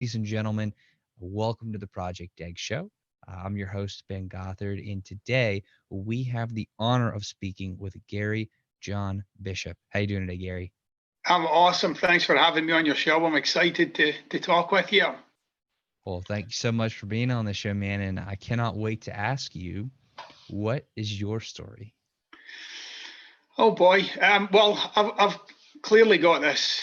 Ladies and gentlemen, welcome to the Project Egg Show. I'm your host, Ben Gothard, and today we have the honor of speaking with Gary John Bishop. How you doing today, Gary? I'm awesome. Thanks for having me on your show. I'm excited to talk with you. Well, thank you so much for being on the show, man, and I cannot wait to ask you, what is your story? Oh boy. I've clearly got this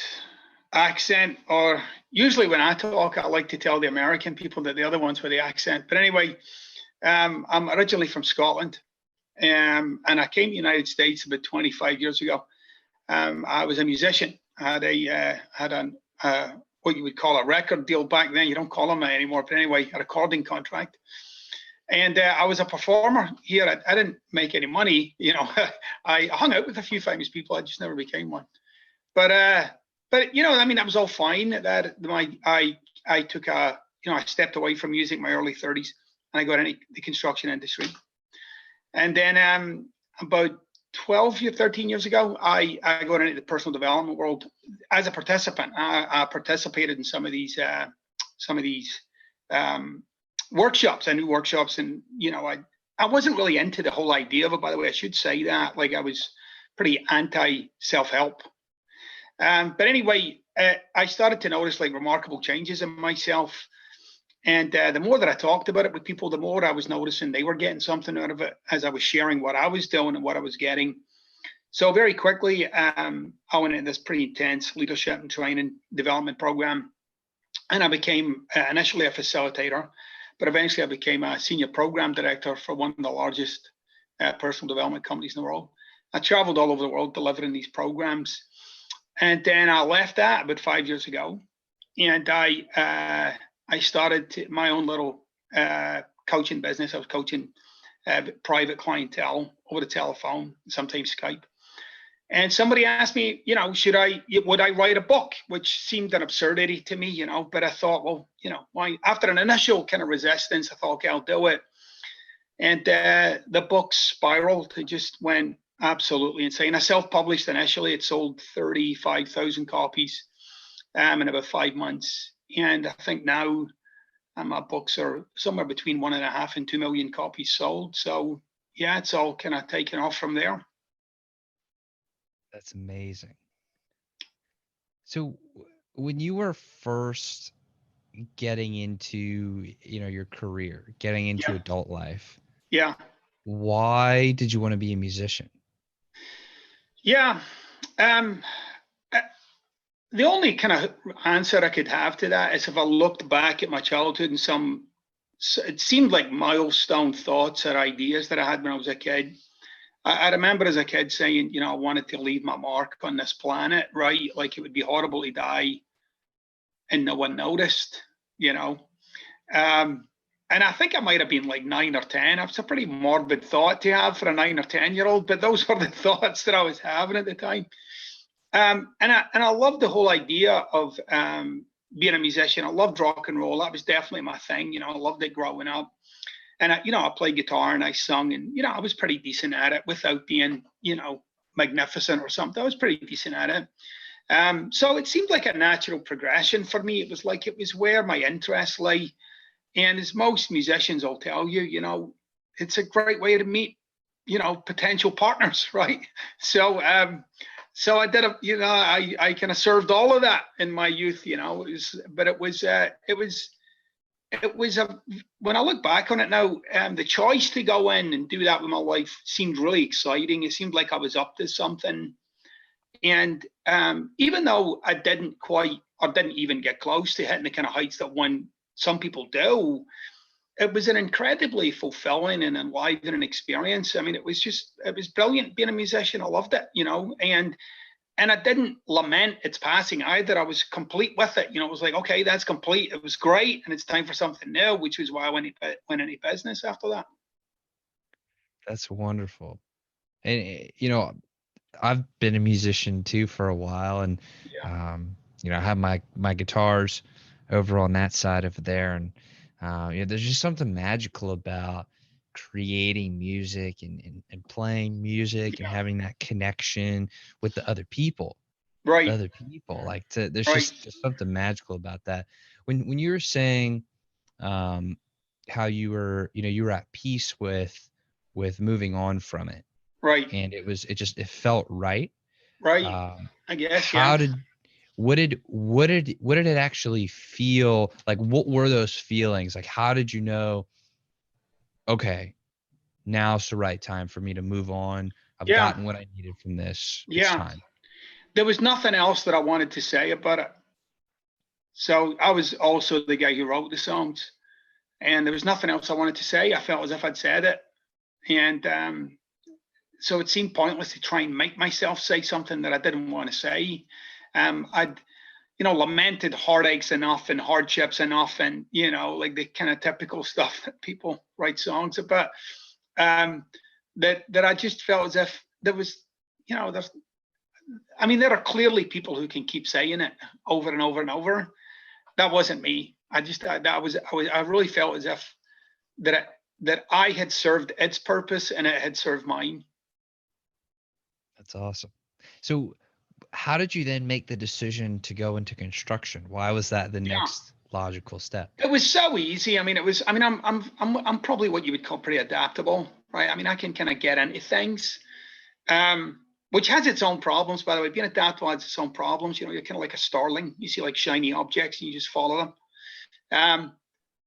accent, or usually when I talk, I like to tell the American people that the other ones with the accent. But anyway, I'm originally from Scotland, and I came to the United States about 25 years ago. I was a musician. I had what you would call a record deal back then. You don't call them that anymore, but anyway, a recording contract. And I was a performer here. I didn't make any money, I hung out with a few famous people. I just never became one. But that was all fine. I took I stepped away from music in my early 30s, and I got into the construction industry. And then about 12 or 13 years ago, I got into the personal development world as a participant. I participated in some of these workshops. I knew workshops, and I wasn't really into the whole idea of it. By the way, I should say that. Like, I was pretty anti self-help. But anyway, I started to notice like remarkable changes in myself. And the more that I talked about it with people, the more I was noticing they were getting something out of it as I was sharing what I was doing and what I was getting. So very quickly, I went into this pretty intense leadership and training development program. And I became initially a facilitator, but eventually I became a senior program director for one of the largest personal development companies in the world. I traveled all over the world delivering these programs. And then I left that about 5 years ago. And I started my own little coaching business. I was coaching private clientele over the telephone, sometimes Skype. And somebody asked me, would I write a book, which seemed an absurdity to me, but I thought, well, why? After an initial kind of resistance, I thought, okay, I'll do it. And the book spiraled. It just went absolutely insane. I self-published initially. It sold 35,000 copies in about 5 months. And I think now my books are somewhere between 1.5 and 2 million copies sold. So yeah, it's all kind of taken off from there. That's amazing. So when you were first getting into, your career, getting into adult life, yeah, why did you want to be a musician? Yeah. The only kind of answer I could have to that is if I looked back at my childhood and it seemed like milestone thoughts or ideas that I had when I was a kid. I remember as a kid saying, I wanted to leave my mark on this planet, right? Like, it would be horrible to die and no one noticed, And I think I might have been like 9 or 10. It's a pretty morbid thought to have for a 9 or 10-year-old, but those were the thoughts that I was having at the time. And I loved the whole idea of being a musician. I loved rock and roll. That was definitely my thing. I loved it growing up. And I played guitar and I sung, and I was pretty decent at it without being magnificent or something. I was pretty decent at it. So it seemed like a natural progression for me. It was like it was where my interests lay. And as most musicians will tell you, it's a great way to meet, potential partners, right? So I did I kind of served all of that in my youth, when I look back on it now, the choice to go in and do that with my life seemed really exciting. It seemed like I was up to something. And even though I didn't even get close to hitting the kind of heights that some people do, it was an incredibly fulfilling and enlivening experience. I mean, it was brilliant being a musician. I loved it, and I didn't lament its passing either. I was complete with it. It was like, okay, that's complete. It was great, and it's time for something new, which was why I went into business after that. That's wonderful. And, I've been a musician too for a while, and, I have my guitars over on that side of there. And, there's just something magical about creating music and playing music and having that connection with the other people. Right. There's Right. just something magical about that. when you were saying how you were, you were at peace with moving on from it, Right. and it felt right. Right. Um, I guess. Yeah. how did what did it actually feel like? What were those feelings like? How did you know, okay, now's the right time for me to move on? I've Yeah. gotten what I needed from this. It's Yeah. time. There was nothing else that I wanted to say about it. So I was also the guy who wrote the songs, and there was nothing else I wanted to say. I felt as if I'd said it, and so it seemed pointless to try and make myself say something that I didn't want to say. I'd lamented heartaches enough and hardships enough, and like the kind of typical stuff that people write songs about. Um, that I just felt as if there was, there's, I mean, there are clearly people who can keep saying it over and over and over. That wasn't me. I really felt as if that I had served its purpose and it had served mine. That's awesome. So how did you then make the decision to go into construction? Why was that the Yeah. next logical step? It was so easy. I mean, it was. I mean, I'm probably what you would call pretty adaptable, right? I mean, I can kind of get into things, which has its own problems, by the way. Being adaptable has its own problems. You're kind of like a starling. You see like shiny objects and you just follow them.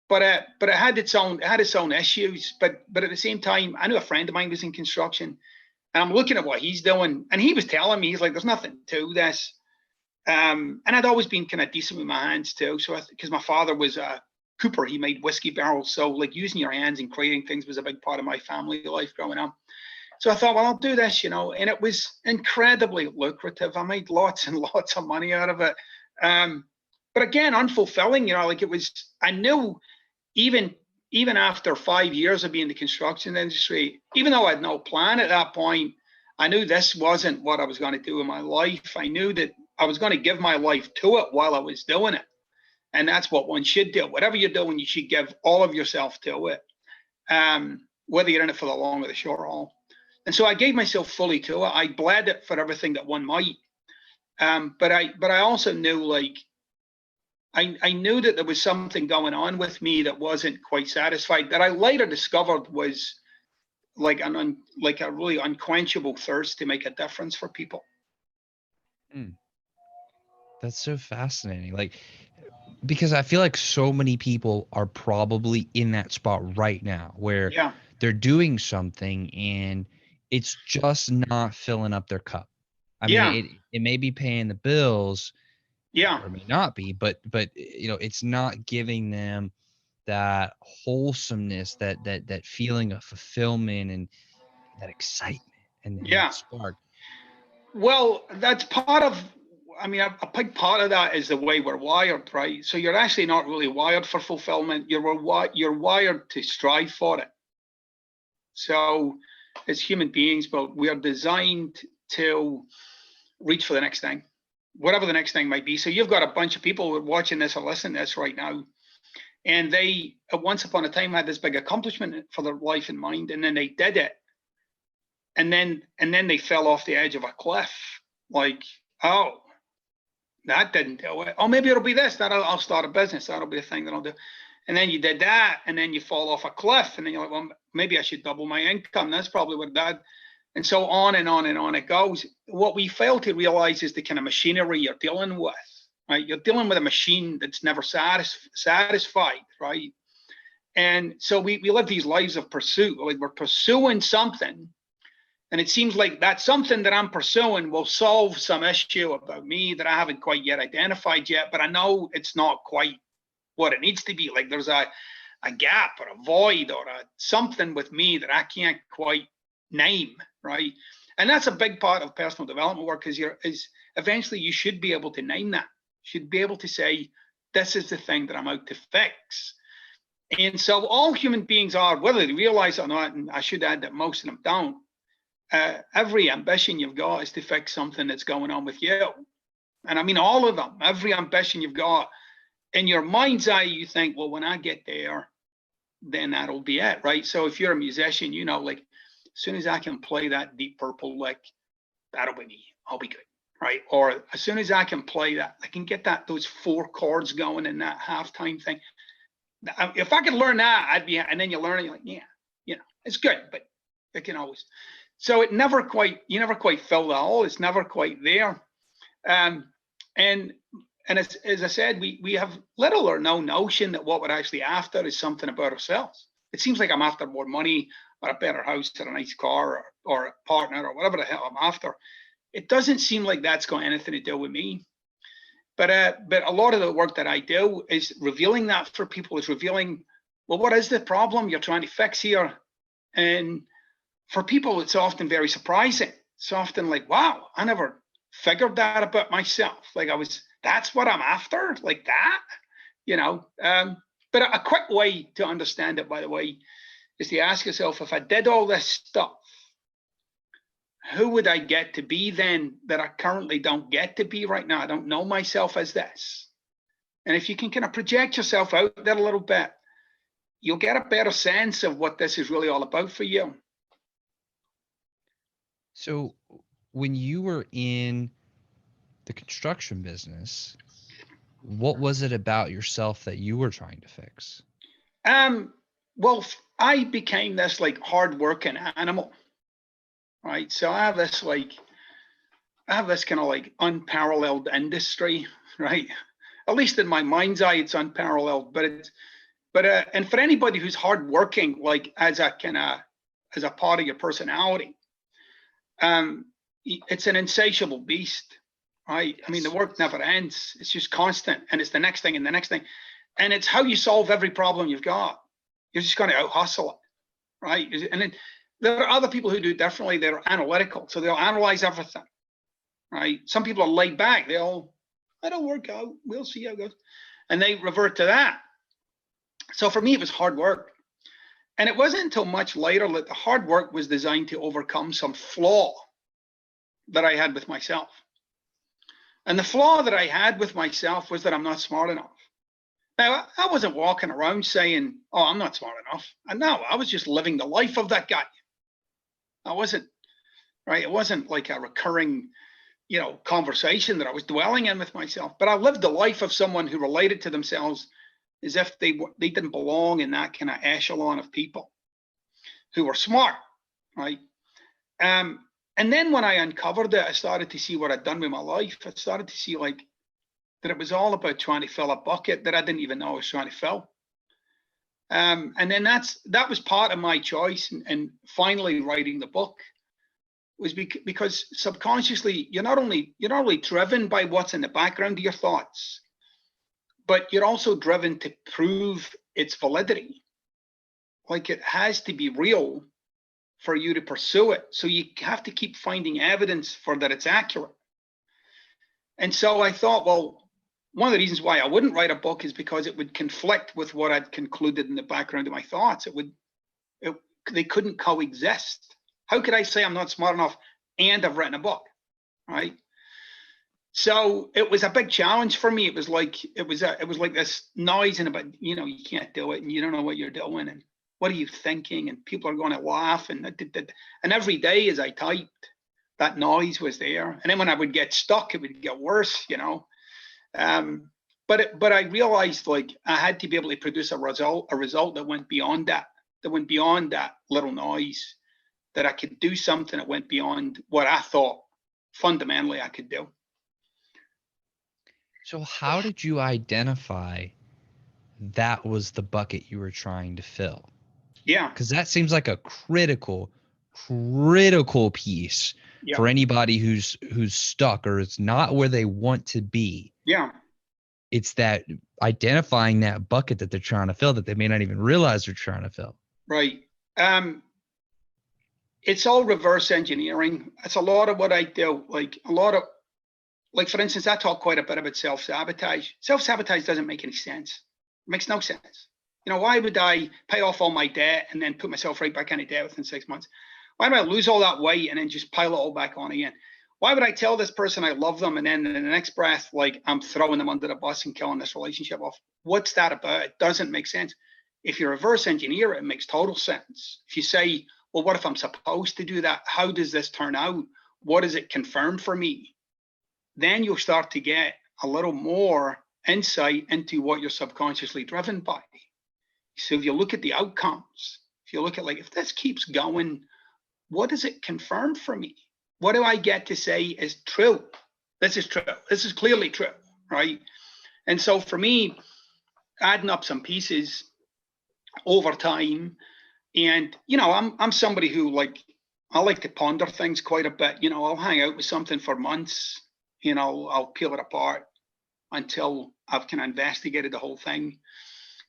But it had its own issues. But at the same time, I knew a friend of mine was in construction, and I'm looking at what he's doing, and he was telling me, he's like, "There's nothing to this." And I'd always been kind of decent with my hands too. So because my father was a cooper, he made whiskey barrels. So like using your hands and creating things was a big part of my family life growing up. So I thought, well, I'll do this, and it was incredibly lucrative. I made lots and lots of money out of it. But again, unfulfilling, like it was, I knew even even after 5 years of being in the construction industry, even though I had no plan at that point, I knew this wasn't what I was going to do in my life. I knew that I was going to give my life to it while I was doing it. And that's what one should do. Whatever you're doing, you should give all of yourself to it, whether you're in it for the long or the short haul. And so I gave myself fully to it. I bled it for everything that one might. But I also knew, like, I knew that there was something going on with me that wasn't quite satisfied, that I later discovered was like like a really unquenchable thirst to make a difference for people. Mm, that's so fascinating. Like, because I feel like so many people are probably in that spot right now where Yeah, they're doing something and it's just not filling up their cup. I mean, yeah, it may be paying the bills yeah, or it may not be, but it's not giving them that wholesomeness, that feeling of fulfillment and that excitement and that yeah. spark. Well, that's part of. I mean, a big part of that is the way we're wired, right? So you're actually not really wired for fulfillment. You're wired to strive for it. So, as human beings, but we are designed to reach for the next thing, whatever the next thing might be. So you've got a bunch of people who are watching this or listening to this right now, and they at once upon a time had this big accomplishment for their life in mind, and then they did it, and then they fell off the edge of a cliff. Like, oh, that didn't do it. Oh, maybe it'll be this. That I'll start a business. That'll be the thing that I'll do. And then you did that, and then you fall off a cliff, and then you're like, well, maybe I should double my income. That's probably what that. And so on and on and on it goes. What we fail to realize is the kind of machinery you're dealing with, right? You're dealing with a machine that's never satisfied, right? And so we live these lives of pursuit. Like we're pursuing something, and it seems like that something that I'm pursuing will solve some issue about me that I haven't quite yet identified yet, but I know it's not quite what it needs to be. Like there's a gap or a void or something with me that I can't quite name, right? And that's a big part of personal development work, is eventually you should be able to name that. You should be able to say, this is the thing that I'm out to fix. And so all human beings are, whether they realize it or not, and I should add that most of them don't, every ambition you've got is to fix something that's going on with you. And I mean, all of them, every ambition you've got, in your mind's eye, you think, well, when I get there, then that'll be it, right? So if you're a musician, like, as soon as I can play that Deep Purple lick, that'll be me. I'll be good, right? Or as soon as I can play that, I can get those 4 chords going in that halftime thing. If I could learn that, I'd be. And then you learn it, you're like, yeah, it's good, but it can always. So you never quite fill the hole. It's never quite there. And as I said, we have little or no notion that what we're actually after is something about ourselves. It seems like I'm after more money or a better house or a nice car or a partner or whatever the hell I'm after. It doesn't seem like that's got anything to do with me. But a lot of the work that I do is revealing that for people, is revealing, well, what is the problem you're trying to fix here? And for people, it's often very surprising. It's often like, wow, I never figured that about myself. Like that's what I'm after, like that, But a quick way to understand it, by the way, is to ask yourself, if I did all this stuff, who would I get to be then that I currently don't get to be right now? I don't know myself as this. And if you can kind of project yourself out there a little bit, you'll get a better sense of what this is really all about for you. So when you were in the construction business, what was it about yourself that you were trying to fix? Well, I became this like hardworking animal, right? So I have this kind of like unparalleled industry, right? At least in my mind's eye, it's unparalleled. And for anybody who's hardworking, like as a part of your personality, it's an insatiable beast, right? I mean, the work never ends. It's just constant, and it's the next thing and the next thing, and it's how you solve every problem you've got. You're just going to out hustle it, right? And then there are other people who do differently. They're analytical, so they'll analyze everything, right? Some people are laid back. It'll work out. We'll see how it goes, and they revert to that. So for me, it was hard work. And it wasn't until much later that the hard work was designed to overcome some flaw that I had with myself. And the flaw that I had with myself was that I'm not smart enough. Now, I wasn't walking around saying, oh, I'm not smart enough. And no, I was just living the life of that guy. I wasn't, right? It wasn't like a recurring, conversation that I was dwelling in with myself. But I lived the life of someone who related to themselves as if they didn't belong in that kind of echelon of people who were smart, right? And then when I uncovered it, I started to see what I'd done with my life. I started to see like that it was all about trying to fill a bucket that I didn't even know I was trying to fill. And then that was part of my choice. And finally writing the book was because subconsciously you're not only driven by what's in the background of your thoughts, but you're also driven to prove its validity. Like it has to be real for you to pursue it. So you have to keep finding evidence for that it's accurate. And so I thought, well, one of the reasons why I wouldn't write a book is because it would conflict with what I'd concluded in the background of my thoughts. They couldn't coexist. How could I say I'm not smart enough and I've written a book, right? So it was a big challenge for me. It was like this noise and about, you can't do it and you don't know what you're doing and what are you thinking and people are going to laugh and every day as I typed, that noise was there. And then when I would get stuck, it would get worse, But I realized like I had to be able to produce a result that went beyond that little noise, that I could do something that went beyond what I thought fundamentally I could do. So how did you identify that was the bucket you were trying to fill? Yeah. Because that seems like a critical piece for anybody who's stuck or is not where they want to be. Yeah. It's that identifying that bucket that they're trying to fill that they may not even realize they're trying to fill. Right. It's all reverse engineering. It's a lot of what I do. Like for instance, I talk quite a bit about self-sabotage. Self-sabotage doesn't make any sense. It makes no sense. Why would I pay off all my debt and then put myself right back into debt within 6 months? Why would I lose all that weight and then just pile it all back on again? Why would I tell this person I love them and then in the next breath, like I'm throwing them under the bus and killing this relationship off? What's that about? It doesn't make sense. If you reverse engineer it, it makes total sense. If you say, well, what if I'm supposed to do that? How does this turn out? What does it confirm for me? then you'll start to get a little more insight into what you're subconsciously driven by. So if you look at the outcomes, if you look at, like, if this keeps going, what does it confirm for me? What do I get to say is true? This is true. This is clearly true, right? And so for me, adding up some pieces over time, and I'm somebody who, like, I like to ponder things quite a bit. I'll hang out with something for months. I'll peel it apart until I've kind of investigated the whole thing.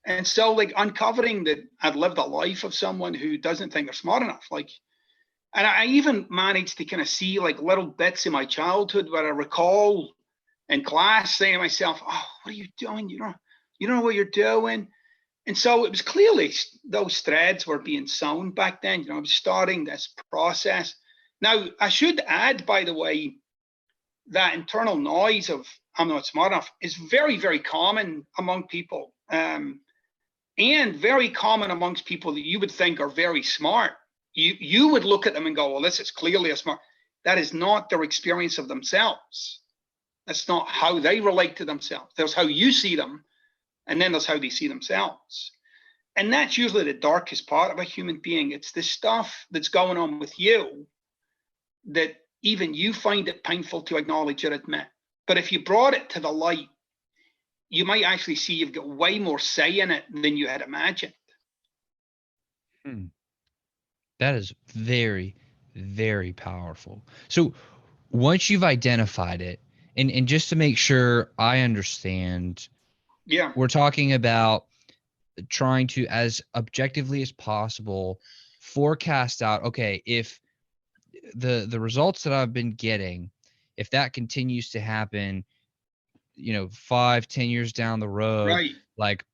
And so, like, uncovering that I'd lived a life of someone who doesn't think they're smart enough, like, and I even managed to kind of see, like, little bits in my childhood where I recall in class saying to myself, "Oh, what are you doing? You don't know what you're doing." And so it was clearly those threads were being sown back then. I was starting this process. Now, I should add, by the way, that internal noise of "I'm not smart enough" is very, very common among people, and very common amongst people that you would think are very smart. You would look at them and go, "Well, this is clearly a smart." That is not their experience of themselves. That's not how they relate to themselves. There's how you see them, and then there's how they see themselves. And that's usually the darkest part of a human being. It's the stuff that's going on with you that even you find it painful to acknowledge or admit. But if you brought it to the light, you might actually see you've got way more say in it than you had imagined. That is very, very powerful. So once you've identified it, and just to make sure I understand, Yeah. we're talking about trying to, as objectively as possible, forecast out, okay, if the results that I've been getting, if that continues to happen, 5-10 years down the road, Right. like,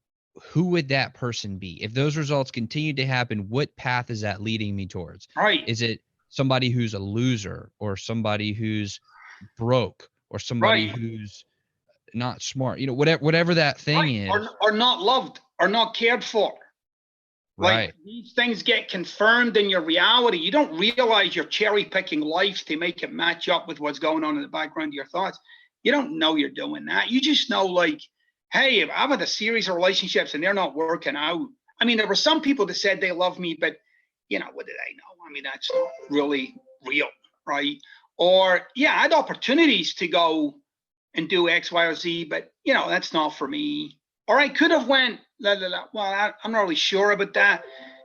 who would that person be? If those results continue to happen, what path is that leading me towards? Right. Is it somebody who's a loser, or somebody who's broke, or somebody Right. who's not smart? Whatever that thing Right. is. Or not loved, or not cared for. Like, Right. these things get confirmed in your reality. You don't realize you're cherry picking life to make it match up with what's going on in the background of your thoughts. You don't know you're doing that. You just know, like, hey, if I've had a series of relationships and they're not working out. I mean, there were some people that said they love me, but what did I know? I mean, that's not really real, right? Or, yeah, I had opportunities to go and do X, Y, or Z, but that's not for me. Or I could have went, well, I'm not really sure about that.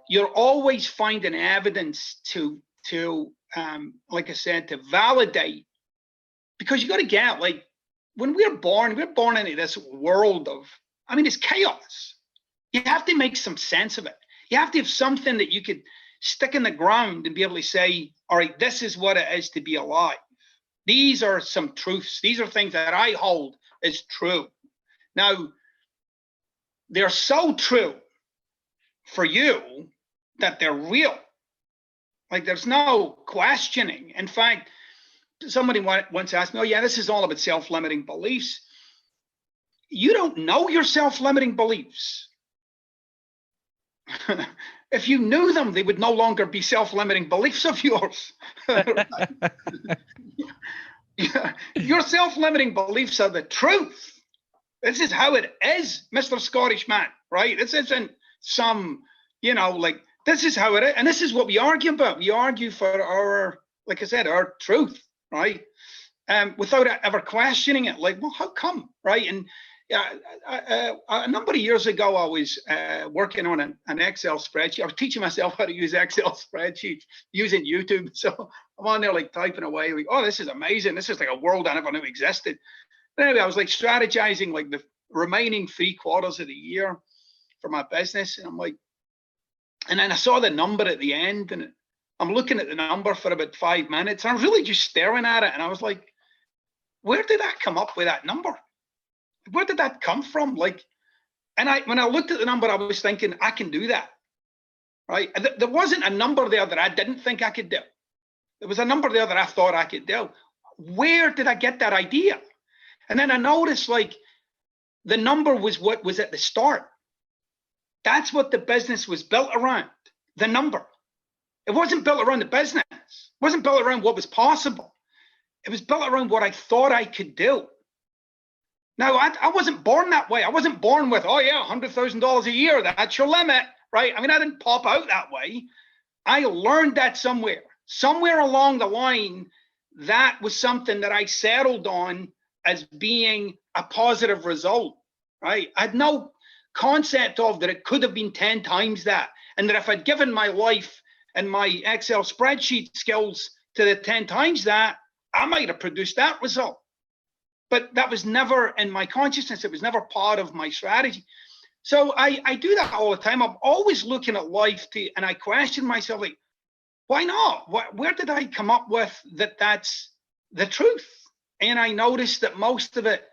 You're always finding evidence to like I said, to validate, because you got to get, like, when we're born into this world of, I mean, it's chaos. You have to make some sense of it. You have to have something that you could stick in the ground and be able to say, all right, this is what it is to be alive. These are some truths. These are things that I hold as true. Now, they're so true for you that they're real. Like, there's no questioning. In fact, somebody once asked me, "Oh, yeah, this is all about self-limiting beliefs." You don't know your self-limiting beliefs. If you knew them, they would no longer be self-limiting beliefs of yours. Your self-limiting beliefs are the truth. This is how it is, Mr. Scottish man, right? This isn't some, like, this is how it is. And this is what we argue about. We argue for our, like I said, our truth, right? Without ever questioning it. Like, well, how come, right? And a number of years ago, I was working on an Excel spreadsheet. I was teaching myself how to use Excel spreadsheets using YouTube. So I'm on there, like, typing away, like, oh, this is amazing. This is like a world I never knew existed. But anyway, I was, like, strategizing, like, the remaining 3 quarters of the year for my business. And I'm like, and then I saw the number at the end, and I'm looking at the number for about 5 minutes. And I was really just staring at it. And I was like, where did I come up with that number? Where did that come from? Like, and when I looked at the number, I was thinking, I can do that, right? There wasn't a number there that I didn't think I could do. There was a number there that I thought I could do. Where did I get that idea? And then I noticed, like, the number was what was at the start. That's what the business was built around, the number. It wasn't built around the business. It wasn't built around what was possible. it was built around what I thought I could do. Now, I wasn't born that way. I wasn't born with, oh yeah, $100,000 a year, that's your limit, right? I mean, I didn't pop out that way. I learned that somewhere along the line. That was something that I settled on as being a positive result, right? I had no concept of that it could have been 10 times that, and that if I'd given my life and my Excel spreadsheet skills to the 10 times that, I might have produced that result. But that was never in my consciousness. It was never part of my strategy. So I do that all the time. I'm always looking at life and I question myself, like, why not? Where did I come up with that that's the truth? And I noticed that most of it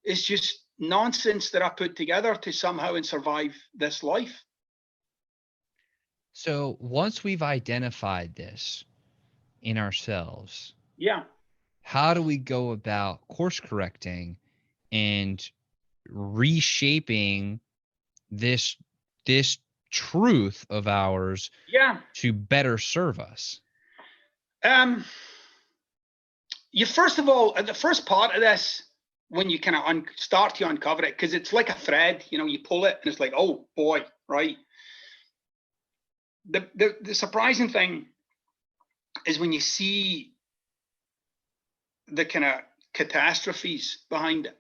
is just nonsense that I put together to somehow and survive this life. So once we've identified this in ourselves, Yeah. how do we go about course correcting and reshaping this truth of ours Yeah. to better serve us? You first of all, the first part of this, when you kind of start to uncover it, because it's like a thread, you pull it and it's like, oh boy, right? The surprising thing is when you see the kind of catastrophes behind it,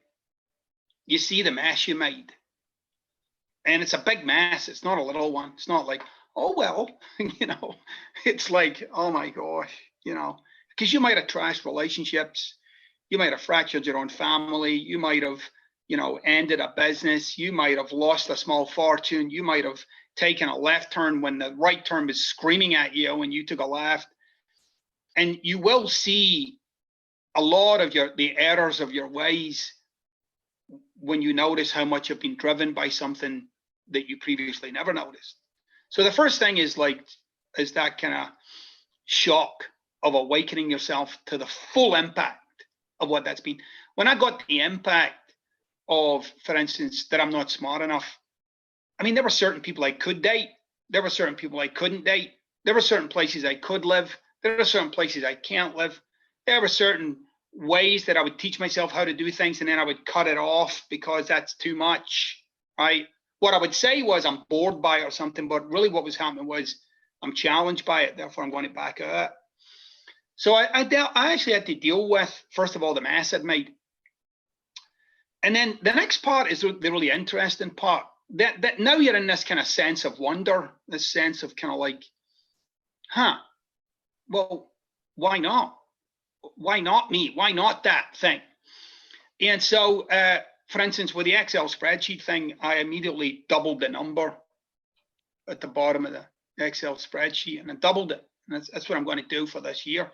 you see the mess you made. And it's a big mess. It's not a little one. It's not like, oh, well, it's like, oh my gosh, because you might have trashed relationships. You might have fractured your own family. You might have, ended a business. You might have lost a small fortune. You might have taken a left turn when the right turn was screaming at you and you took a left. And you will see a lot of the errors of your ways when you notice how much you've been driven by something that you previously never noticed. So the first thing is that kind of shock of awakening yourself to the full impact of what that's been. When I got the impact of, for instance, that I'm not smart enough, I mean, there were certain people I could date. There were certain people I couldn't date. There were certain places I could live. There are certain places I can't live. There were certain ways that I would teach myself how to do things and then I would cut it off because that's too much, right? What I would say was I'm bored by it or something, but really what was happening was I'm challenged by it, therefore I'm going to back out. So I actually had to deal with, first of all, the mess I'd made. And then the next part is the really interesting part. That now you're in this kind of sense of wonder, this sense of kind of like, well, why not? Why not me? Why not that thing? And so, for instance, with the Excel spreadsheet thing, I immediately doubled the number at the bottom of the Excel spreadsheet, and I doubled it. And that's what I'm going to do for this year.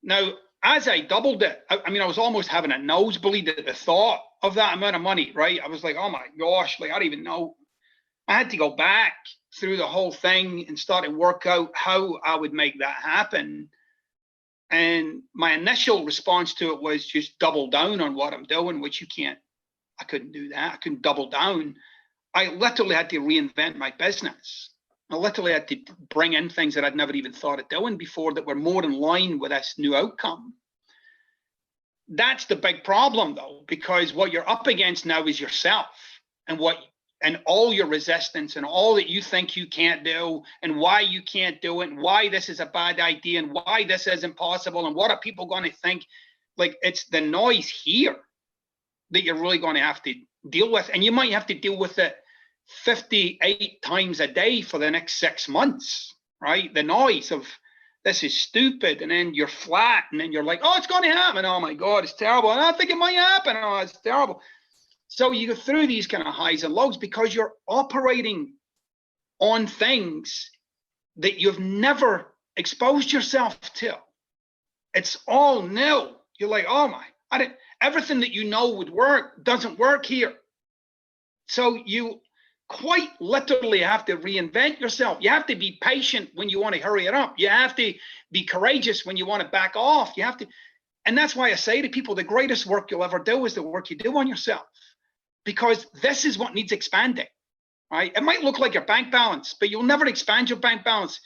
Now, as I doubled it, I mean, I was almost having a nosebleed at the thought of that amount of money, right? I was like, oh my gosh, like I don't even know. I had to go back through the whole thing and start to work out how I would make that happen. And my initial response to it was just double down on what I'm doing, which I couldn't do that. I couldn't double down. I literally had to reinvent my business. I literally had to bring in things that I'd never even thought of doing before that were more in line with this new outcome. That's the big problem though, because what you're up against now is yourself and all your resistance and all that you think you can't do and why you can't do it and why this is a bad idea and why this isn't possible and what are people going to think. Like, it's the noise here that you're really going to have to deal with. And you might have to deal with it 58 times a day for the next 6 months, right? The noise of this is stupid. And then you're flat and then you're like, oh, it's going to happen. Oh my God, it's terrible. And I think it might happen. Oh, it's terrible. So you go through these kind of highs and lows because you're operating on things that you've never exposed yourself to. It's all new. You're like, oh my, everything that you know would work doesn't work here. So you quite literally have to reinvent yourself. You have to be patient when you want to hurry it up. You have to be courageous when you want to back off. You have to, and that's why I say to people, the greatest work you'll ever do is the work you do on yourself. Because this is what needs expanding, right? It might look like your bank balance, but you'll never expand your bank balance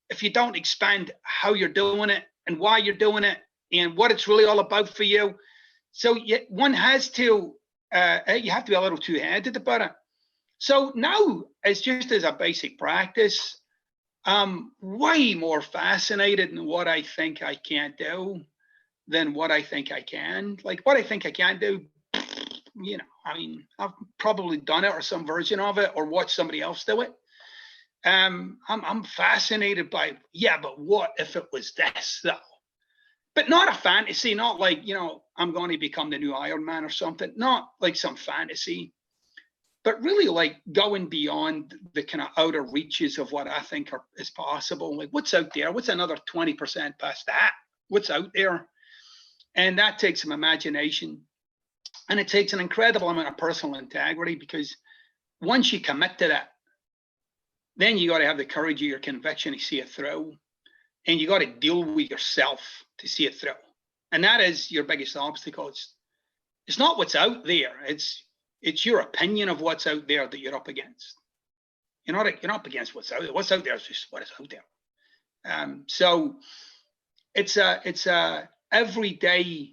if you don't expand how you're doing it and why you're doing it and what it's really all about for you. So one has to, you have to be a little two-headed about it. So now it's just as a basic practice, I'm way more fascinated in what I think I can't do than what I think I can. Like what I think I can do, you know, I mean, I've probably done it or some version of it or watched somebody else do it. I'm fascinated by, yeah, but what if it was this though? But not a fantasy, not like, you know, I'm going to become the new Iron Man or something, not like some fantasy, but really like going beyond the kind of outer reaches of what I think is possible. Like what's out there? What's another 20% past that? What's out there? And that takes some imagination, and it takes an incredible amount of personal integrity, because once you commit to that, then you got to have the courage of your conviction to see it through, and you got to deal with yourself to see it through. And that is your biggest obstacle. It's not what's out there. It's your opinion of what's out there that you're up against. You're not up against what's out there. What's out there is just what is out there. So it's a everyday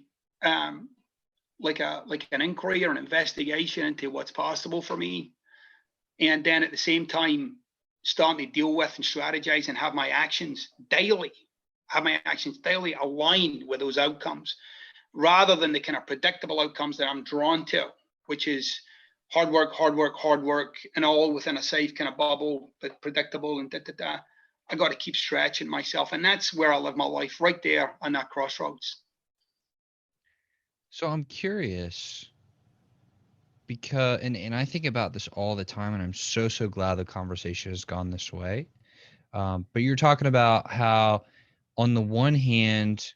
like an inquiry or an investigation into what's possible for me, and then at the same time starting to deal with and strategize and have my actions daily aligned with those outcomes, rather than the kind of predictable outcomes that I'm drawn to, which is hard work, and all within a safe kind of bubble, but predictable and da. I got to keep stretching myself, and that's where I live my life, right there on that crossroads. So I'm curious because, and I think about this all the time, and I'm so glad the conversation has gone this way. But you're talking about how, on the one hand,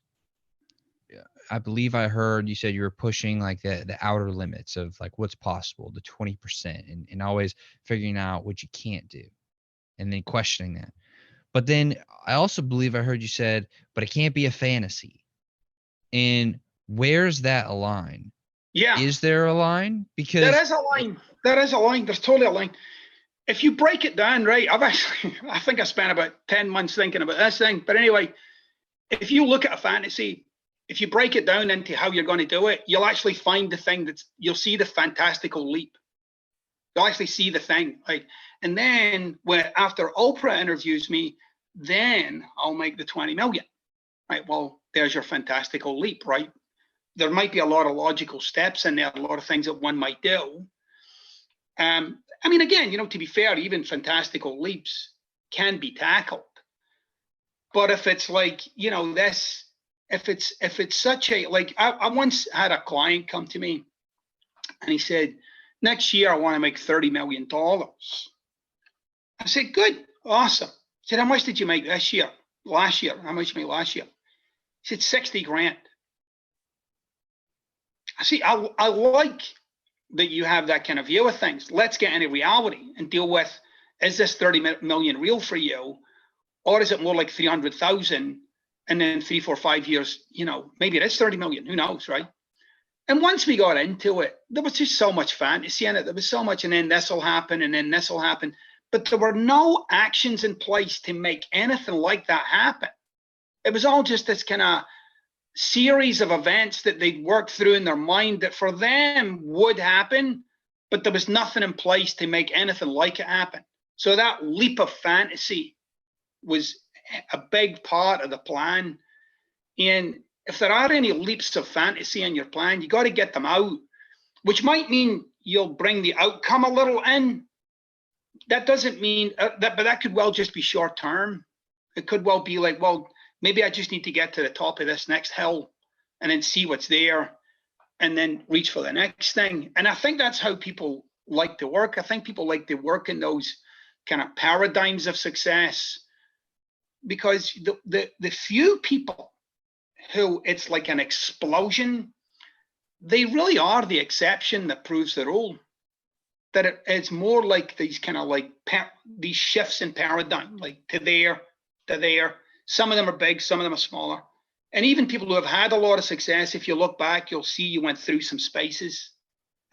I believe I heard you said you were pushing like the outer limits of like what's possible, the 20%, and always figuring out what you can't do, and then questioning that. But then I also believe I heard you said, but it can't be a fantasy. And where's that a line? Yeah. Is there a line? Because there is a line. There's totally a line. If you break it down, right, I think I spent about 10 months thinking about this thing. But anyway, if you look at a fantasy, if you break it down into how you're going to do it, you'll actually find the thing you'll see the fantastical leap. You'll actually see the thing. Like, and then after Oprah interviews me, then I'll make the 20 million. Right. Well, there's your fantastical leap, right? There might be a lot of logical steps in there, a lot of things that one might do. I mean, again, you know, to be fair, even fantastical leaps can be tackled. But if it's like, you know, this, if it's such a, like, I once had a client come to me and he said, next year I want to make $30 million. I said, good, awesome. I said, how much did you make this year? Last year? How much did you make last year? He said, 60 grand. I see, I like that you have that kind of view of things. Let's get into reality and deal with, is this 30 million real for you? Or is it more like 300,000? And then 3, 4, 5 years, you know, maybe it is 30 million, who knows, right? And once we got into it, there was just so much fantasy in it. There was so much, and then this will happen, and then this will happen. But there were no actions in place to make anything like that happen. It was all just this kind of series of events that they'd worked through in their mind that for them would happen, but there was nothing in place to make anything like it happen. So that leap of fantasy was a big part of the plan. And if there are any leaps of fantasy in your plan, you got to get them out, which might mean you'll bring the outcome a little in. That doesn't mean that, but that could well just be short term. It could well be like, well, maybe I just need to get to the top of this next hill and then see what's there and then reach for the next thing. And I think that's how people like to work. I think people like to work in those kind of paradigms of success, because the few people who it's like an explosion, they really are the exception that proves the rule. That it's more like these kind of like these shifts in paradigm, like to there, to there. Some of them are big, some of them are smaller. And even people who have had a lot of success, if you look back, you'll see you went through some spaces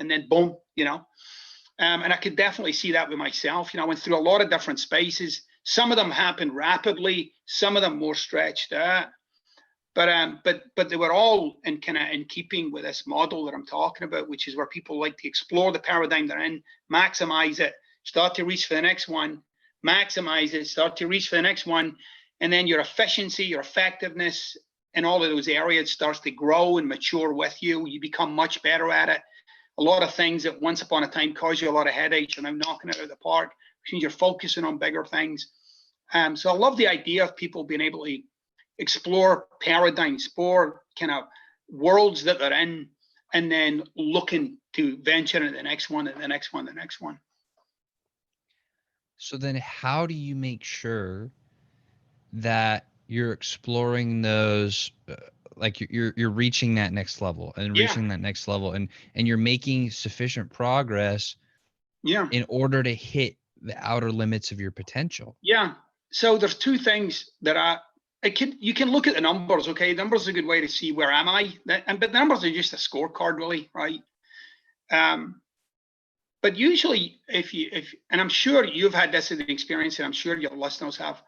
and then boom, you know. And I could definitely see that with myself. You know, I went through a lot of different spaces. Some of them happened rapidly, some of them more stretched out. But they were all in kind of in keeping with this model that I'm talking about, which is where people like to explore the paradigm they're in, maximize it, start to reach for the next one, maximize it, start to reach for the next one, and then your efficiency, your effectiveness in all of those areas starts to grow and mature with you. You become much better at it. A lot of things that once upon a time caused you a lot of headaches are now knocking it out of the park, which means you're focusing on bigger things. So I love the idea of people being able to explore paradigms, explore kind of worlds that they're in, and then looking to venture into the next one and the next one, the next one. So then how do you make sure that you're exploring those, like you're reaching that next level and reaching that next level, and you're making sufficient progress in order to hit the outer limits of your potential? So there's two things that you can look at the numbers. Okay, numbers are a good way to see where am I, but numbers are just a scorecard, really, right? But usually, and I'm sure you've had this as an experience, and I'm sure your listeners have,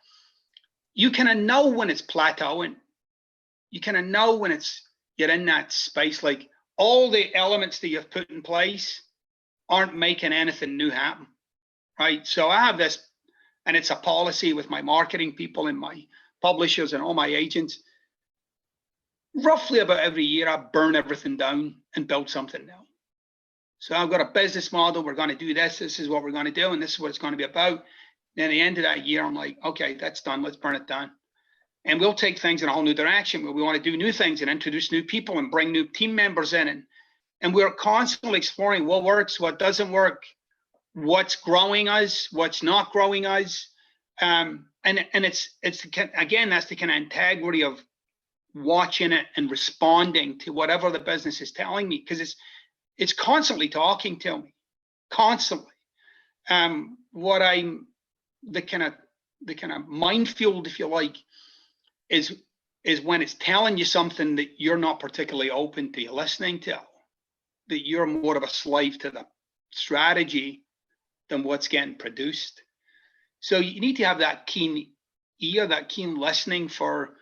you kind of know when it's plateauing. You kind of know when you're in that space, like all the elements that you've put in place aren't making anything new happen, right? So I have this, and it's a policy with my marketing people and my publishers and all my agents. Roughly about every year, I burn everything down and build something new. So I've got a business model. We're going to do this. This is what we're going to do, and this is what it's going to be about. And at the end of that year, I'm like, okay, that's done. Let's burn it down. And we'll take things in a whole new direction where we want to do new things and introduce new people and bring new team members in. And we're constantly exploring what works, what doesn't work, what's growing us, what's not growing us. And it's again, that's the kind of integrity of watching it and responding to whatever the business is telling me, because it's constantly talking to me, constantly. The kind of minefield, if you like, is when it's telling you something that you're not particularly open to listening to, that you're more of a slave to the strategy than what's getting produced. So you need to have that keen ear, that keen listening for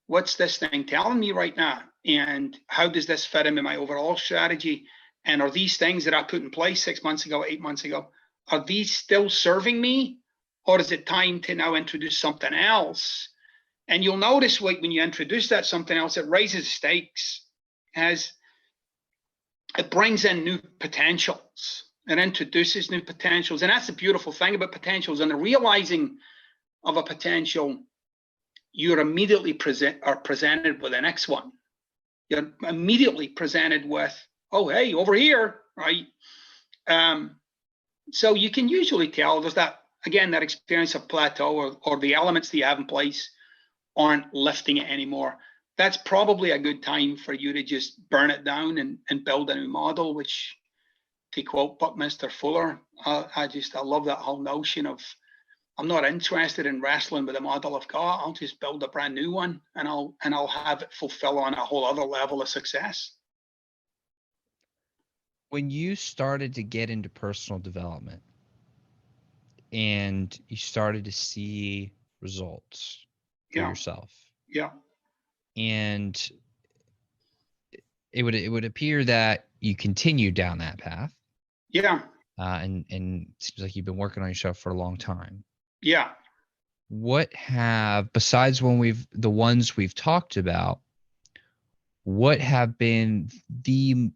what's this thing telling me right now, and how does this fit into my overall strategy? And are these things that I put in place 6 months ago, 8 months ago, are these still serving me? Or is it time to now introduce something else? And you'll notice when you introduce that something else, it raises stakes, as it brings in new potentials. It introduces new potentials. And that's the beautiful thing about potentials. And the realizing of a potential, you're immediately presented with the next one. You're immediately presented with, oh, hey, over here, right? So you can usually tell there's that, again, that experience of plateau, or the elements that you have in place aren't lifting it anymore. That's probably a good time for you to just burn it down and build a new model, which, to quote Buckminster Fuller, I love that whole notion of, I'm not interested in wrestling with the model I've got. I'll just build a brand new one, and I'll have it fulfill on a whole other level of success. When you started to get into personal development and you started to see results for yourself, and it would appear that you continued down that path, and it seems like you've been working on yourself for a long time. What have, besides the ones we've talked about, what have been the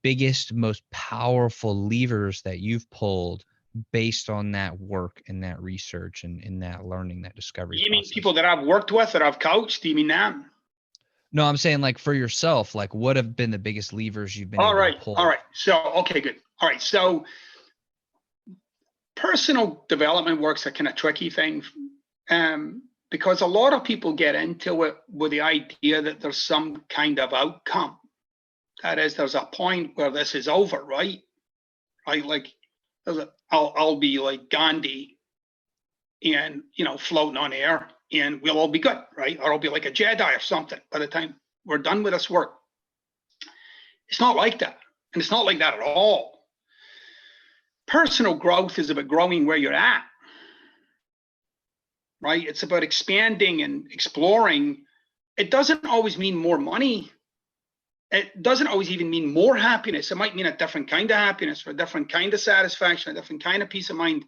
biggest, most powerful levers that you've pulled based on that work and that research and in that learning, that discovery process? You mean people that I've worked with, that I've coached? Do you mean that? No, I'm saying, like, for yourself, like, what have been the biggest levers you've been able to pull? All right. So, okay, good. All right. So personal development work's a kind of tricky thing, because a lot of people get into it with the idea that there's some kind of outcome. That is, there's a point where this is over, right? Right? Like, I'll be like Gandhi and, floating on air, and we'll all be good, right? Or I'll be like a Jedi or something by the time we're done with this work. It's not like that. And it's not like that at all. Personal growth is about growing where you're at, right? It's about expanding and exploring it doesn't always mean more money. It doesn't always even mean more happiness. It might mean a different kind of happiness, or a different kind of satisfaction, a different kind of peace of mind,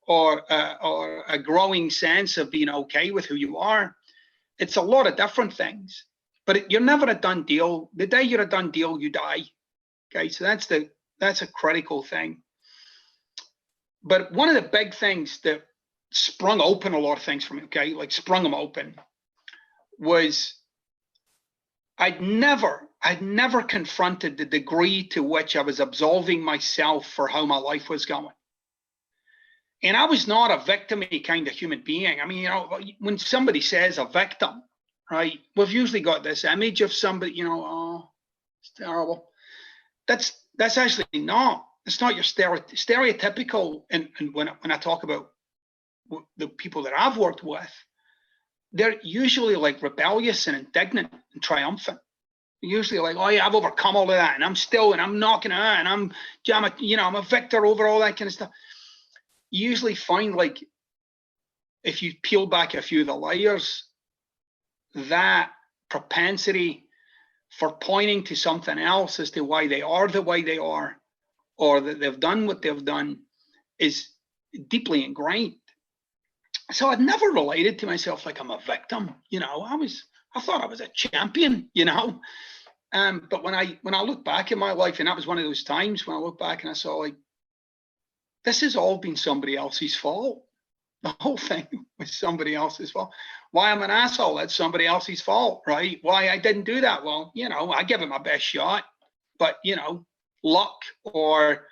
or a growing sense of being okay with who you are. It's a lot of different things, but you're never a done deal. The day you're a done deal, you die. Okay, so that's a critical thing. But one of the big things that sprung open a lot of things for me, okay, like sprung them open, was I'd never confronted the degree to which I was absolving myself for how my life was going. And I was not a victim-y kind of human being. I mean, when somebody says a victim, right, we've usually got this image of somebody, oh, it's terrible. That's actually not. It's not your stereotypical. And when I talk about the people that I've worked with, they're usually like rebellious and indignant and triumphant. Usually like, oh yeah, I've overcome all of that, and I'm knocking it out, and I'm a victor over all that kind of stuff. You usually find, like, if you peel back a few of the layers, that propensity for pointing to something else as to why they are the way they are, or that they've done what they've done, is deeply ingrained. So I'd never related to myself like I'm a victim. I thought I was a champion. But when I look back in my life, and that was one of those times when I look back and I saw, like, this has all been somebody else's fault. The whole thing was somebody else's fault. Why I'm an asshole, that's somebody else's fault, right? Why I didn't do that, well, I give it my best shot, but luck, or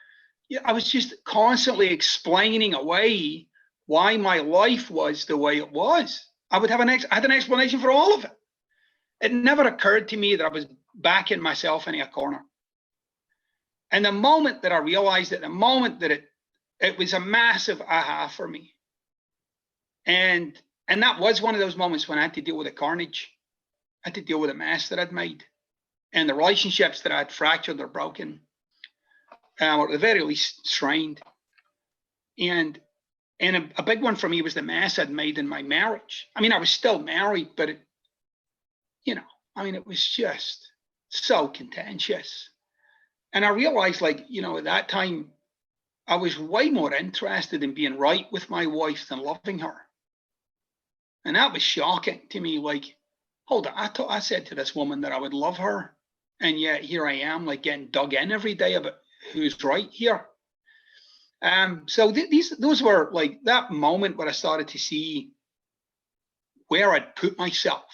I was just constantly explaining away why my life was the way it was. I had an explanation for all of it. It never occurred to me that I was backing myself in a corner. And the moment that I realized it, the moment that it was a massive aha for me. And that was one of those moments when I had to deal with the carnage. I had to deal with the mess that I'd made, and the relationships that I'd fractured or broken, or at the very least strained. And a big one for me was the mess I'd made in my marriage. I mean, I was still married, but it was just so contentious. And I realized, like, at that time, I was way more interested in being right with my wife than loving her. And that was shocking to me. Like, hold on, I said to this woman that I would love her, and yet here I am, like, getting dug in every day about who's right here. So those were, like, that moment where I started to see where I'd put myself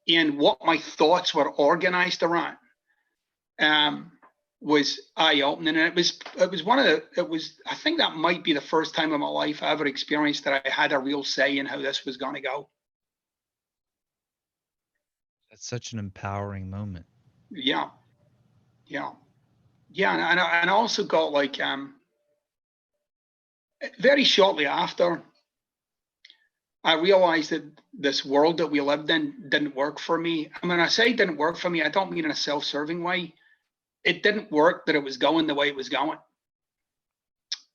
and what my thoughts were organized around. Was eye-opening, and I think that might be the first time in my life I ever experienced that I had a real say in how this was going to go. That's such an empowering moment. Yeah. And I also got, like, very shortly after, I realized that this world that we lived in didn't work for me. And when I say didn't work for me, I don't mean in a self-serving way. It didn't work that it was going the way it was going,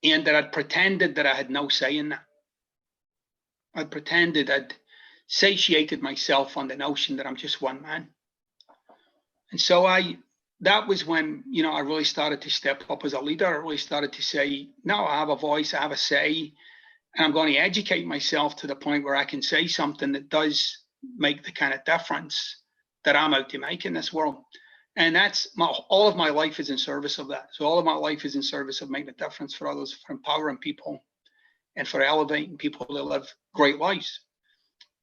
and that I'd pretended that I had no say in that. I'd pretended I'd satiated myself on the notion that I'm just one man. And so that was when, I really started to step up as a leader. I really started to say, no, I have a voice, I have a say, and I'm going to educate myself to the point where I can say something that does make the kind of difference that I'm out to make in this world. And all of my life is in service of that. So all of my life is in service of making a difference for others, for empowering people, and for elevating people to live great lives.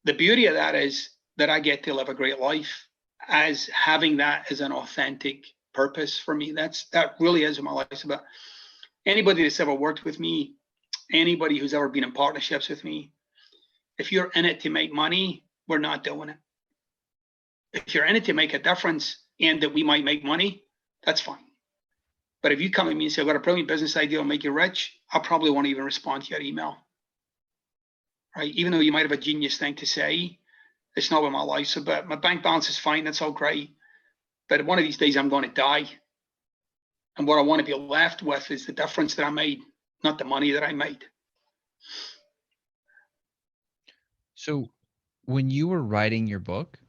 The beauty of that is that I get to live a great life as having that as an authentic purpose for me. That really is what my life's about. Anybody that's ever worked with me, anybody who's ever been in partnerships with me, if you're in it to make money, we're not doing it. If you're in it to make a difference and that we might make money, that's fine. But if you come to me and say, I've got a brilliant business idea, will make you rich, I probably won't even respond to your email. Right? Even though you might have a genius thing to say, it's not what my life's about. My bank balance is fine, that's all great. But one of these days I'm going to die. And what I want to be left with is the difference that I made, not the money that I made. So when you were writing your book,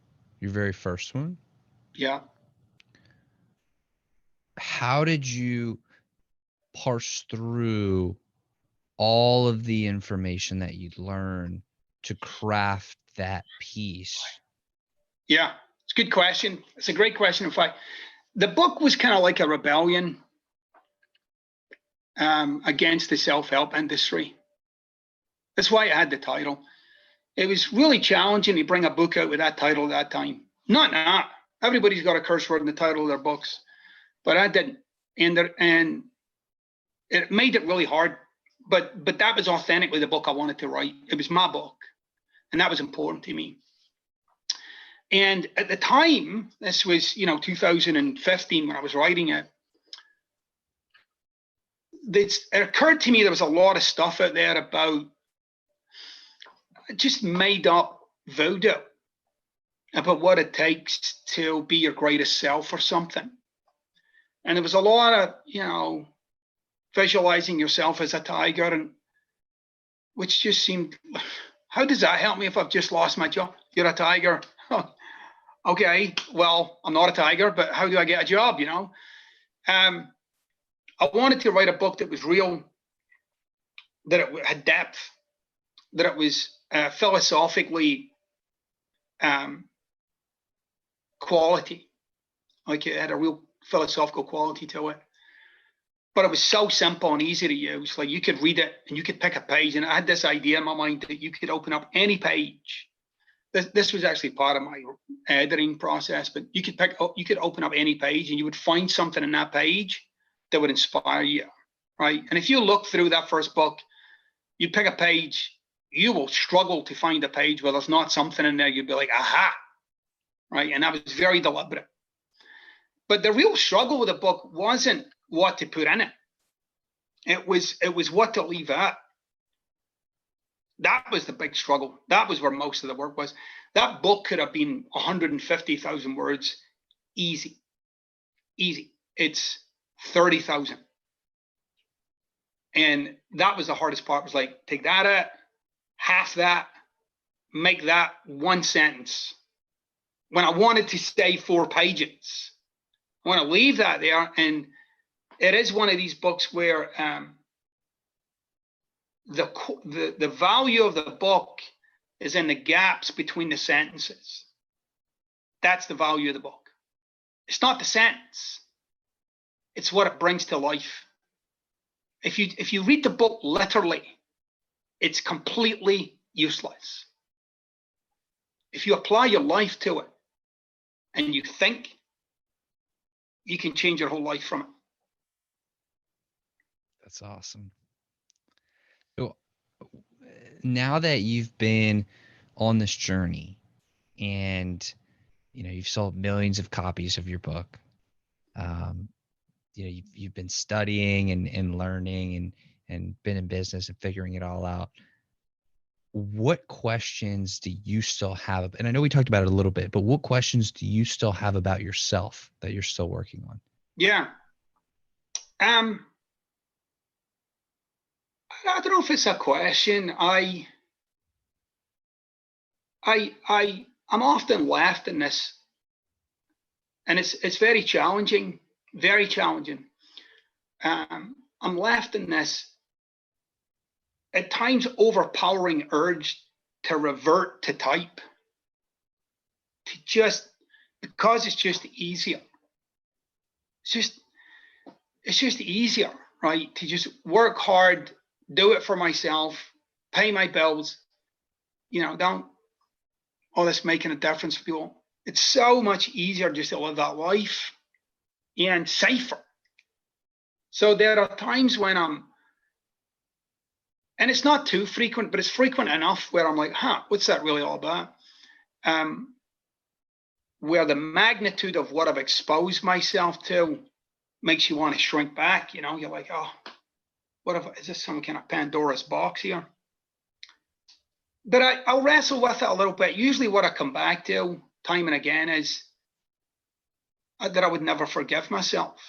your very first one. Yeah. How did you parse through all of the information that you'd learn to craft that piece? Yeah. It's a good question. It's a great question. In fact, the book was kind of like a rebellion against the self-help industry. That's why I had the title. It was really challenging to bring a book out with that title at that time. Not now. Everybody's got a curse word in the title of their books, but I didn't. And it made it really hard. But that was authentically the book I wanted to write. It was my book, and that was important to me. And at the time, this was 2015 when I was writing it. It occurred to me there was a lot of stuff out there about just made up voodoo about what it takes to be your greatest self or something. And there was a lot of, visualizing yourself as a tiger, and which just seemed, how does that help me if I've just lost my job? You're a tiger. Okay, well, I'm not a tiger, but how do I get a job, I wanted to write a book that was real, that it had depth, that it was philosophically quality, like it had a real philosophical quality to it. But it was so simple and easy to use. Like you could read it and you could pick a page. And I had this idea in my mind that you could open up any page. This was actually part of my editing process, but you could open up any page and you would find something in that page that would inspire you, right? And if you look through that first book, you pick a page, you will struggle to find a page where there's not something in there. You'd be like, aha, right? And that was very deliberate. But the real struggle with the book wasn't what to put in it. It was what to leave out. That was the big struggle. That was where most of the work was. That book could have been 150,000 words, easy. It's 30,000. And that was the hardest part, was like, take that out, half that, make that one sentence. When I wanted to say 4 pages, I want to leave that there. And it is one of these books where the value of the book is in the gaps between the sentences. That's the value of the book. It's not the sentence. It's what it brings to life. If you read the book literally, it's completely useless. If you apply your life to it and you think, you can change your whole life from it. That's awesome. So now that you've been on this journey and you've sold millions of copies of your book, you've been studying and learning and been in business and figuring it all out. What questions do you still have? And I know we talked about it a little bit, but what questions do you still have about yourself that you're still working on? Yeah. I don't know if it's a question. I'm often left in this, and it's very challenging, very challenging. I'm left in this at times overpowering urge to revert to type, because it's just easier. It's just easier, right? To just work hard, do it for myself, pay my bills, don't all this making a difference for people. It's so much easier just to live that life and safer. So there are times when and it's not too frequent, but it's frequent enough where I'm like, what's that really all about? Where the magnitude of what I've exposed myself to makes you want to shrink back. You're like, is this some kind of Pandora's box here? But I'll wrestle with it a little bit. Usually what I come back to time and again is that I would never forgive myself.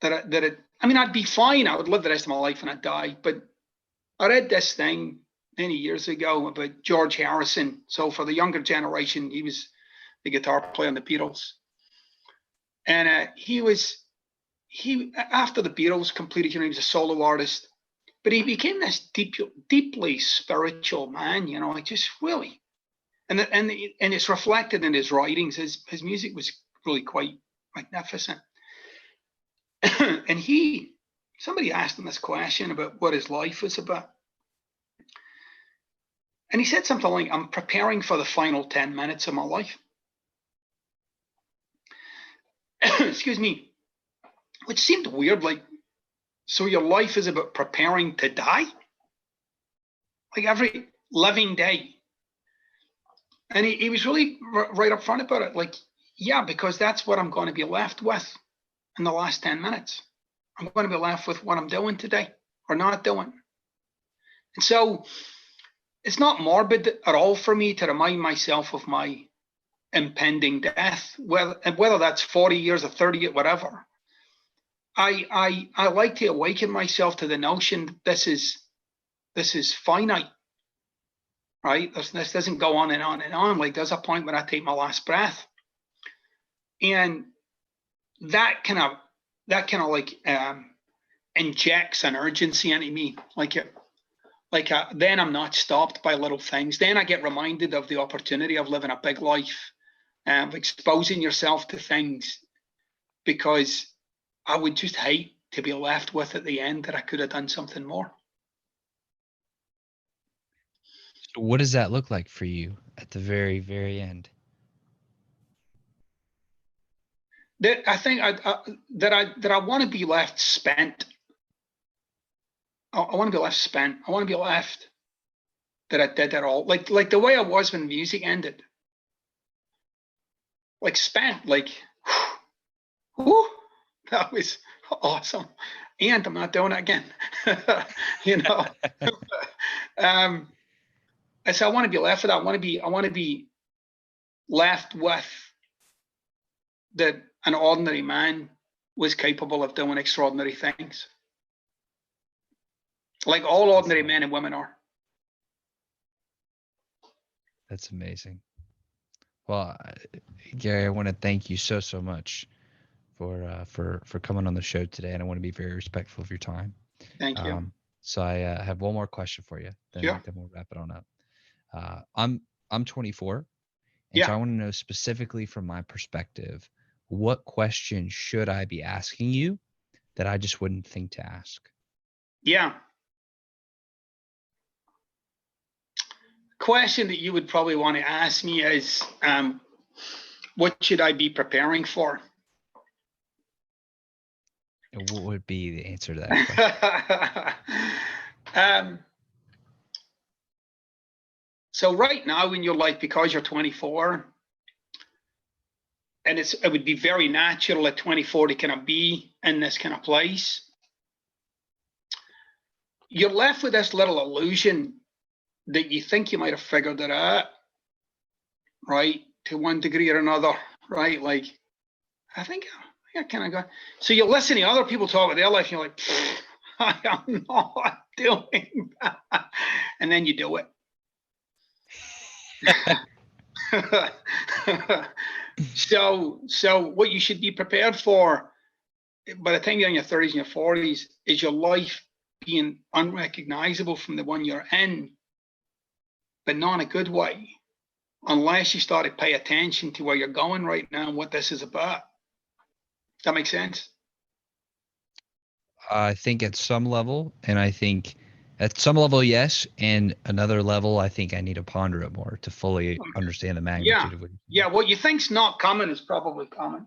I'd be fine. I would live the rest of my life and I'd die. But I read this thing many years ago about George Harrison. So for the younger generation, he was the guitar player in the Beatles. And he after the Beatles completed, he was a solo artist, but he became this deeply spiritual man, like just really, and it's reflected in his writings. His music was really quite magnificent. And somebody asked him this question about what his life was about. And he said something like, I'm preparing for the final 10 minutes of my life. Excuse me. Which seemed weird. Like, so your life is about preparing to die? Like every living day. And he was really right up front about it. Like, yeah, because that's what I'm going to be left with in the last 10 minutes. I'm going to be left with what I'm doing today or not doing. And so it's not morbid at all for me to remind myself of my impending death, whether that's 40 years or 30 years, whatever. I like to awaken myself to the notion that this is finite, right? This doesn't go on and on and on. Like there's a point when I take my last breath, and that kind of like injects an urgency into me. Then I'm not stopped by little things. Then I get reminded of the opportunity of living a big life, of exposing yourself to things, because I would just hate to be left with at the end that I could have done something more. So what does that look like for you at the very, very end? That I think that I want to be left spent. I want to be left spent. I want to be left that I did it all. Like the way I was when music ended. Like spent, like, whew, that was awesome. And I'm not doing it again. So I want to be left with that. I want to be left with that an ordinary man was capable of doing extraordinary things. Like all ordinary men and women are. That's amazing. Well, Gary, I want to thank you so much for coming on the show today, and I want to be very respectful of your time. Thank you. So I have one more question for you. Then we'll wrap it on up. I'm 24, and so I want to know specifically from my perspective, what question should I be asking you that I just wouldn't think to ask? Yeah. Question that you would probably want to ask me is, what should I be preparing for? And what would be the answer to that question? So right now in your life, because you're 24, and it would be very natural at 24 to kind of be in this kind of place, you're left with this little illusion that you think you might have figured it out, right? To one degree or another, right? Like, I think I kind of got. So you listen to other people talk about their life, and you're like, I am not doing that. And then you do it. So what you should be prepared for by the time you're in your 30s and your 40s is your life being unrecognizable from the one you're in, but not in a good way, unless you start to pay attention to where you're going right now and what this is about. Does that make sense? I think at some level, and I think at some level, yes. And another level, I think I need to ponder it more to fully understand the magnitude of it. Yeah, what you think's not common is probably common.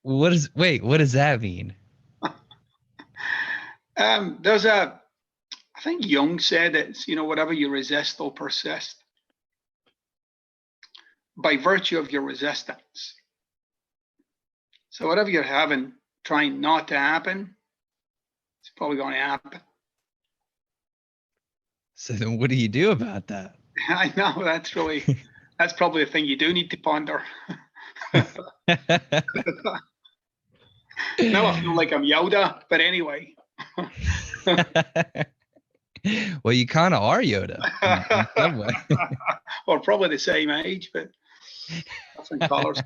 What does that mean? I think Jung said it's, whatever you resist will persist. By virtue of your resistance. So whatever you're having, trying not to happen, it's probably going to happen. So then what do you do about that? I know, that's probably the thing you do need to ponder. Now I feel like I'm Yoda, but anyway. Well, you kind of are Yoda in some way. Or probably the same age, but different colors.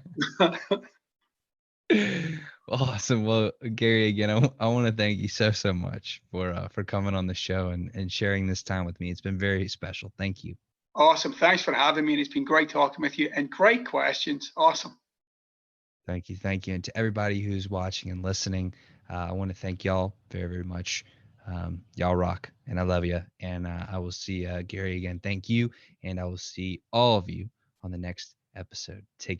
Awesome. Well, Gary, again, I want to thank you so much for coming on the show and sharing this time with me. It's been very special. Thank you. Awesome. Thanks for having me. And it's been great talking with you and great questions. Awesome. Thank you. Thank you. And to everybody who's watching and listening, I want to thank y'all very much. Y'all rock, and I love you. And I will see Gary again. Thank you. And I will see all of you on the next episode. Take care.